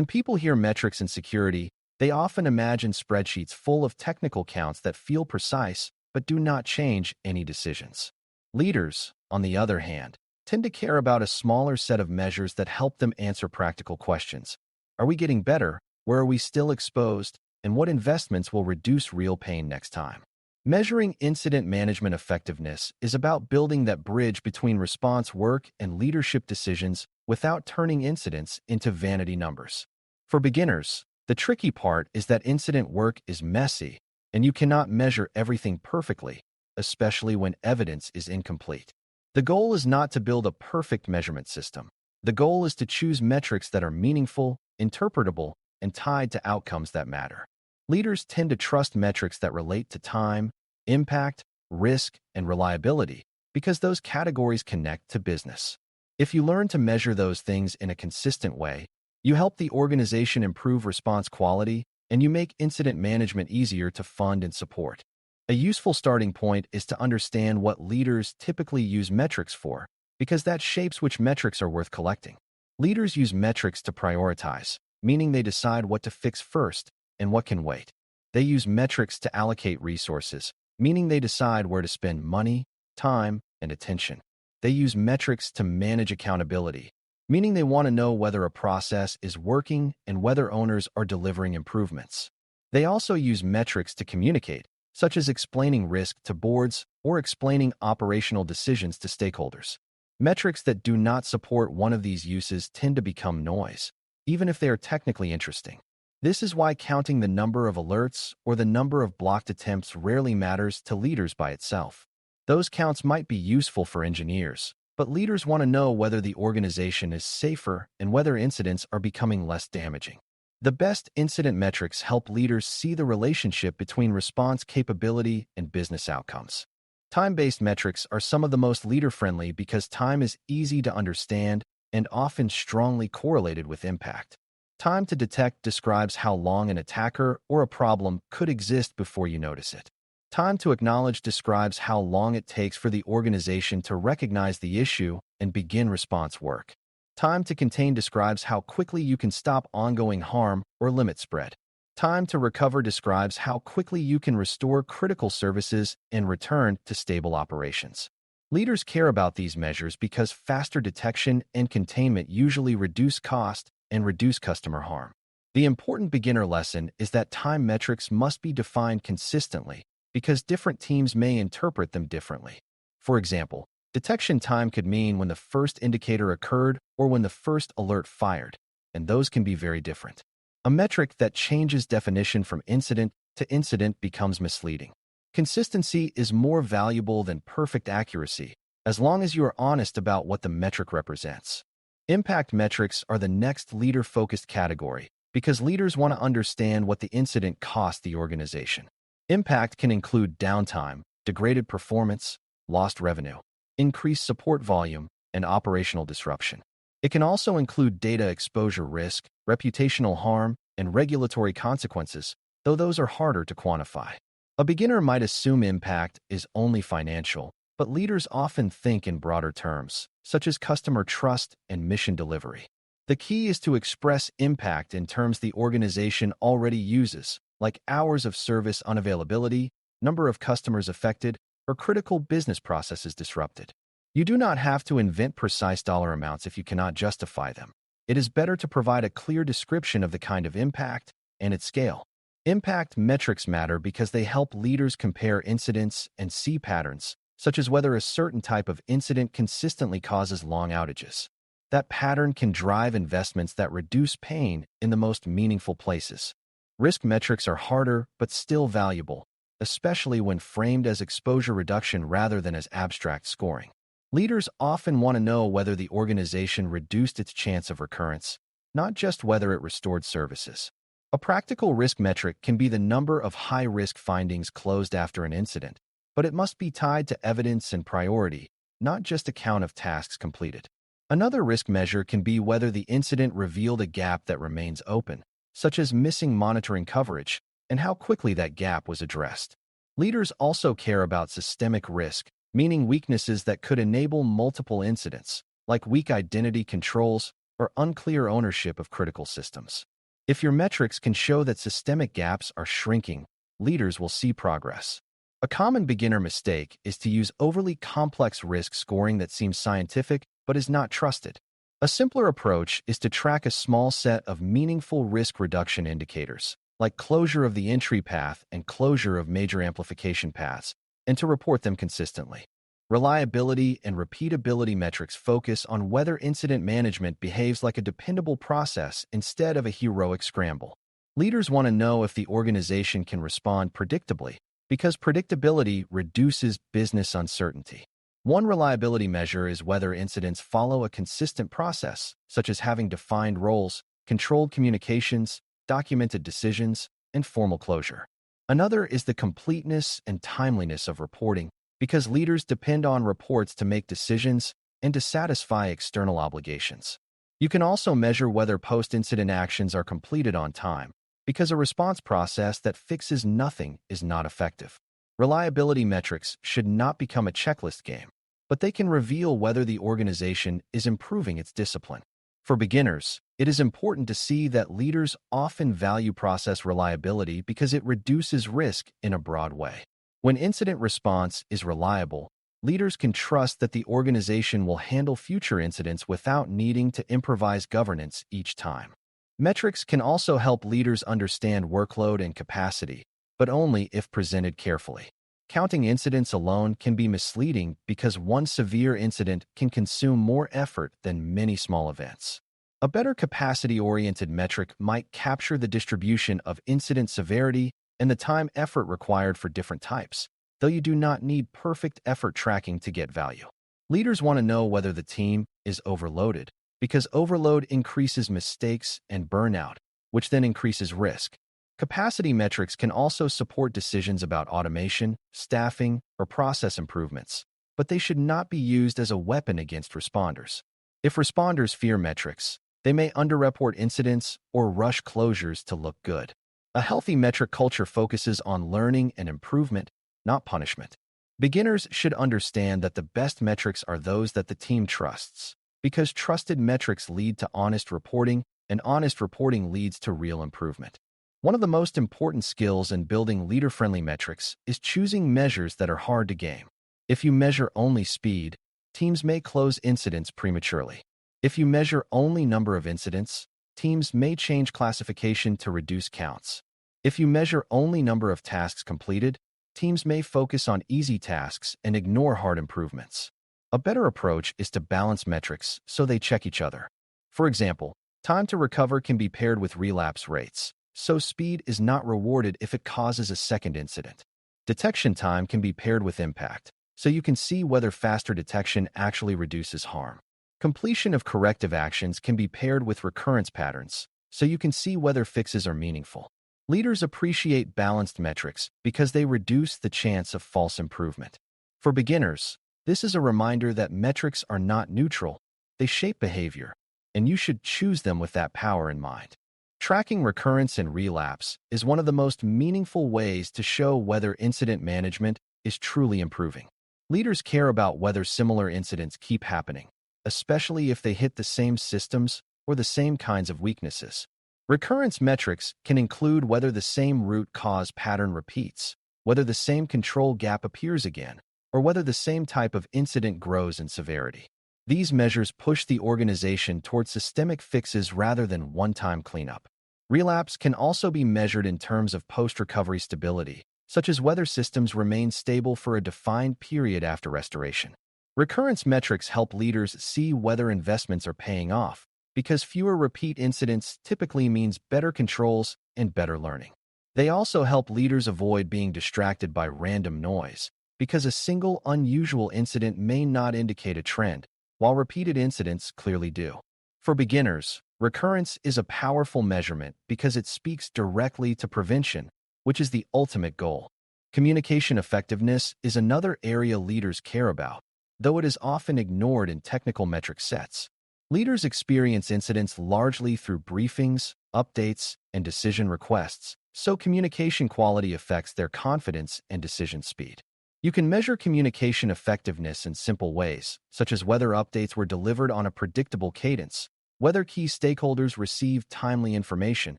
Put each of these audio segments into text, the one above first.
When people hear metrics and security, they often imagine spreadsheets full of technical counts that feel precise but do not change any decisions. Leaders, on the other hand, tend to care about a smaller set of measures that help them answer practical questions. Are we getting better? Where are we still exposed? And what investments will reduce real pain next time? Measuring incident management effectiveness is about building that bridge between response work and leadership decisions without turning incidents into vanity numbers. For beginners, the tricky part is that incident work is messy, and you cannot measure everything perfectly, especially when evidence is incomplete. The goal is not to build a perfect measurement system. The goal is to choose metrics that are meaningful, interpretable, and tied to outcomes that matter. Leaders tend to trust metrics that relate to time, impact, risk, and reliability because those categories connect to business. If you learn to measure those things in a consistent way, you help the organization improve response quality, and you make incident management easier to fund and support. A useful starting point is to understand what leaders typically use metrics for, because that shapes which metrics are worth collecting. Leaders use metrics to prioritize, meaning they decide what to fix first and what can wait. They use metrics to allocate resources, meaning they decide where to spend money, time, and attention. They use metrics to manage accountability, meaning they want to know whether a process is working and whether owners are delivering improvements. They also use metrics to communicate, such as explaining risk to boards or explaining operational decisions to stakeholders. Metrics that do not support one of these uses tend to become noise, even if they are technically interesting. This is why counting the number of alerts or the number of blocked attempts rarely matters to leaders by itself. Those counts might be useful for engineers, but leaders want to know whether the organization is safer and whether incidents are becoming less damaging. The best incident metrics help leaders see the relationship between response capability and business outcomes. Time-based metrics are some of the most leader-friendly because time is easy to understand and often strongly correlated with impact. Time to detect describes how long an attacker or a problem could exist before you notice it. Time to acknowledge describes how long it takes for the organization to recognize the issue and begin response work. Time to contain describes how quickly you can stop ongoing harm or limit spread. Time to recover describes how quickly you can restore critical services and return to stable operations. Leaders care about these measures because faster detection and containment usually reduce cost and reduce customer harm. The important beginner lesson is that time metrics must be defined consistently because different teams may interpret them differently. For example, detection time could mean when the first indicator occurred or when the first alert fired, and those can be very different. A metric that changes definition from incident to incident becomes misleading. Consistency is more valuable than perfect accuracy, as long as you are honest about what the metric represents. Impact metrics are the next leader-focused category because leaders want to understand what the incident cost the organization. Impact can include downtime, degraded performance, lost revenue, increased support volume, and operational disruption. It can also include data exposure risk, reputational harm, and regulatory consequences, though those are harder to quantify. A beginner might assume impact is only financial, but leaders often think in broader terms, such as customer trust and mission delivery. The key is to express impact in terms the organization already uses, like hours of service unavailability, number of customers affected, or critical business processes disrupted. You do not have to invent precise dollar amounts if you cannot justify them. It is better to provide a clear description of the kind of impact and its scale. Impact metrics matter because they help leaders compare incidents and see patterns, such as whether a certain type of incident consistently causes long outages. That pattern can drive investments that reduce pain in the most meaningful places. Risk metrics are harder but still valuable, especially when framed as exposure reduction rather than as abstract scoring. Leaders often want to know whether the organization reduced its chance of recurrence, not just whether it restored services. A practical risk metric can be the number of high-risk findings closed after an incident, but it must be tied to evidence and priority, not just a count of tasks completed. Another risk measure can be whether the incident revealed a gap that remains open, such as missing monitoring coverage, and how quickly that gap was addressed. Leaders also care about systemic risk, meaning weaknesses that could enable multiple incidents, like weak identity controls or unclear ownership of critical systems. If your metrics can show that systemic gaps are shrinking, leaders will see progress. A common beginner mistake is to use overly complex risk scoring that seems scientific but is not trusted. A simpler approach is to track a small set of meaningful risk reduction indicators, like closure of the entry path and closure of major amplification paths, and to report them consistently. Reliability and repeatability metrics focus on whether incident management behaves like a dependable process instead of a heroic scramble. Leaders want to know if the organization can respond predictably, because predictability reduces business uncertainty. One reliability measure is whether incidents follow a consistent process, such as having defined roles, controlled communications, documented decisions, and formal closure. Another is the completeness and timeliness of reporting, because leaders depend on reports to make decisions and to satisfy external obligations. You can also measure whether post-incident actions are completed on time, because a response process that fixes nothing is not effective. Reliability metrics should not become a checklist game, but they can reveal whether the organization is improving its discipline. For beginners, it is important to see that leaders often value process reliability because it reduces risk in a broad way. When incident response is reliable, leaders can trust that the organization will handle future incidents without needing to improvise governance each time. Metrics can also help leaders understand workload and capacity, but only if presented carefully. Counting incidents alone can be misleading because one severe incident can consume more effort than many small events. A better capacity-oriented metric might capture the distribution of incident severity and the time effort required for different types, though you do not need perfect effort tracking to get value. Leaders want to know whether the team is overloaded, because overload increases mistakes and burnout, which then increases risk. Capacity metrics can also support decisions about automation, staffing, or process improvements, but they should not be used as a weapon against responders. If responders fear metrics, they may underreport incidents or rush closures to look good. A healthy metric culture focuses on learning and improvement, not punishment. Beginners should understand that the best metrics are those that the team trusts, because trusted metrics lead to honest reporting, and honest reporting leads to real improvement. One of the most important skills in building leader-friendly metrics is choosing measures that are hard to game. If you measure only speed, teams may close incidents prematurely. If you measure only number of incidents, teams may change classification to reduce counts. If you measure only number of tasks completed, teams may focus on easy tasks and ignore hard improvements. A better approach is to balance metrics so they check each other. For example, time to recover can be paired with relapse rates, so speed is not rewarded if it causes a second incident. Detection time can be paired with impact, so you can see whether faster detection actually reduces harm. Completion of corrective actions can be paired with recurrence patterns, so you can see whether fixes are meaningful. Leaders appreciate balanced metrics because they reduce the chance of false improvement. For beginners, this is a reminder that metrics are not neutral, they shape behavior, and you should choose them with that power in mind. Tracking recurrence and relapse is one of the most meaningful ways to show whether incident management is truly improving. Leaders care about whether similar incidents keep happening, especially if they hit the same systems or the same kinds of weaknesses. Recurrence metrics can include whether the same root cause pattern repeats, whether the same control gap appears again, or whether the same type of incident grows in severity. These measures push the organization towards systemic fixes rather than one-time cleanup. Relapse can also be measured in terms of post-recovery stability, such as whether systems remain stable for a defined period after restoration. Recurrence metrics help leaders see whether investments are paying off, because fewer repeat incidents typically means better controls and better learning. They also help leaders avoid being distracted by random noise, because a single unusual incident may not indicate a trend, while repeated incidents clearly do. For beginners, recurrence is a powerful measurement because it speaks directly to prevention, which is the ultimate goal. Communication effectiveness is another area leaders care about, though it is often ignored in technical metric sets. Leaders experience incidents largely through briefings, updates, and decision requests, so communication quality affects their confidence and decision speed. You can measure communication effectiveness in simple ways, such as whether updates were delivered on a predictable cadence, whether key stakeholders received timely information,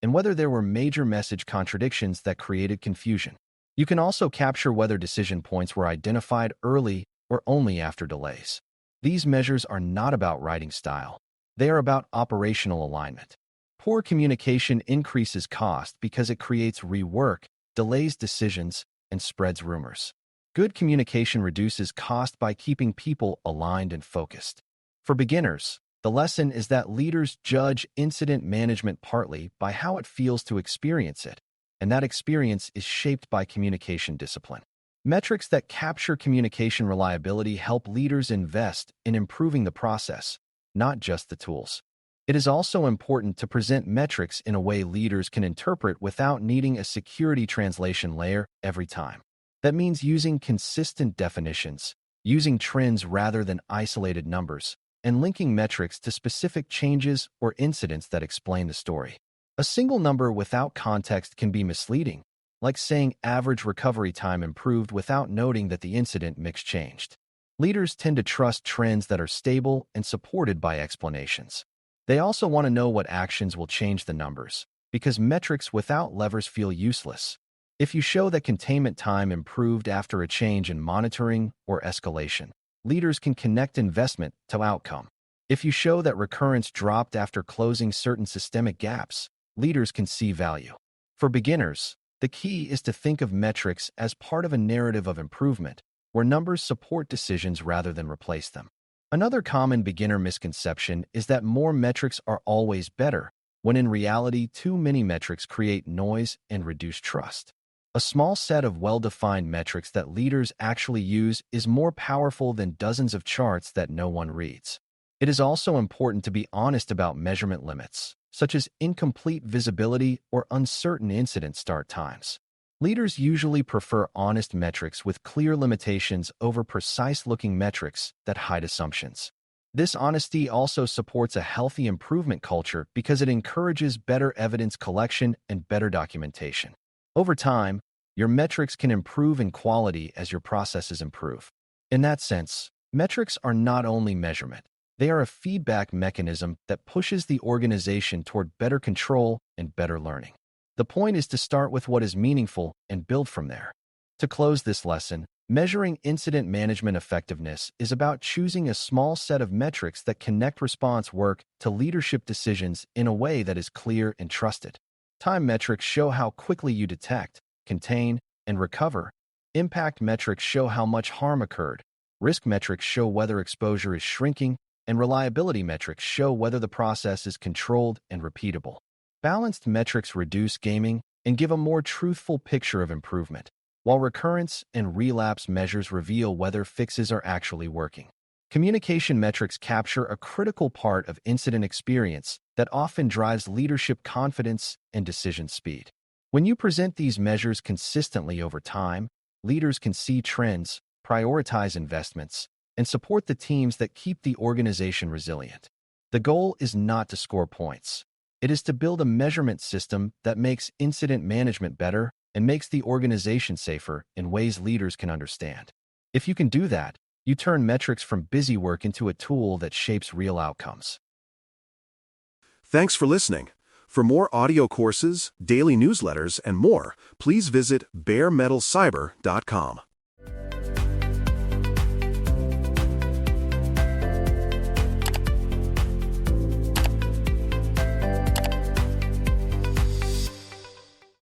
and whether there were major message contradictions that created confusion. You can also capture whether decision points were identified early or only after delays. These measures are not about writing style. They are about operational alignment. Poor communication increases cost because it creates rework, delays decisions, and spreads rumors. Good communication reduces cost by keeping people aligned and focused. For beginners, the lesson is that leaders judge incident management partly by how it feels to experience it, and that experience is shaped by communication discipline. Metrics that capture communication reliability help leaders invest in improving the process, not just the tools. It is also important to present metrics in a way leaders can interpret without needing a security translation layer every time. That means using consistent definitions, using trends rather than isolated numbers, and linking metrics to specific changes or incidents that explain the story. A single number without context can be misleading, like saying average recovery time improved without noting that the incident mix changed. Leaders tend to trust trends that are stable and supported by explanations. They also want to know what actions will change the numbers, because metrics without levers feel useless. If you show that containment time improved after a change in monitoring or escalation, leaders can connect investment to outcome. If you show that recurrence dropped after closing certain systemic gaps, leaders can see value. For beginners, the key is to think of metrics as part of a narrative of improvement, where numbers support decisions rather than replace them. Another common beginner misconception is that more metrics are always better, when in reality, too many metrics create noise and reduce trust. A small set of well-defined metrics that leaders actually use is more powerful than dozens of charts that no one reads. It is also important to be honest about measurement limits, such as incomplete visibility or uncertain incident start times. Leaders usually prefer honest metrics with clear limitations over precise-looking metrics that hide assumptions. This honesty also supports a healthy improvement culture because it encourages better evidence collection and better documentation. Over time, your metrics can improve in quality as your processes improve. In that sense, metrics are not only measurement. They are a feedback mechanism that pushes the organization toward better control and better learning. The point is to start with what is meaningful and build from there. To close this lesson, measuring incident management effectiveness is about choosing a small set of metrics that connect response work to leadership decisions in a way that is clear and trusted. Time metrics show how quickly you detect, contain, and recover. Impact metrics show how much harm occurred. Risk metrics show whether exposure is shrinking, and reliability metrics show whether the process is controlled and repeatable. Balanced metrics reduce gaming and give a more truthful picture of improvement, while recurrence and relapse measures reveal whether fixes are actually working. Communication metrics capture a critical part of incident experience that often drives leadership confidence and decision speed. When you present these measures consistently over time, leaders can see trends, prioritize investments, and support the teams that keep the organization resilient. The goal is not to score points. It is to build a measurement system that makes incident management better and makes the organization safer in ways leaders can understand. If you can do that, you turn metrics from busy work into a tool that shapes real outcomes. Thanks for listening. For more audio courses, daily newsletters, and more, please visit baremetalcyber.com.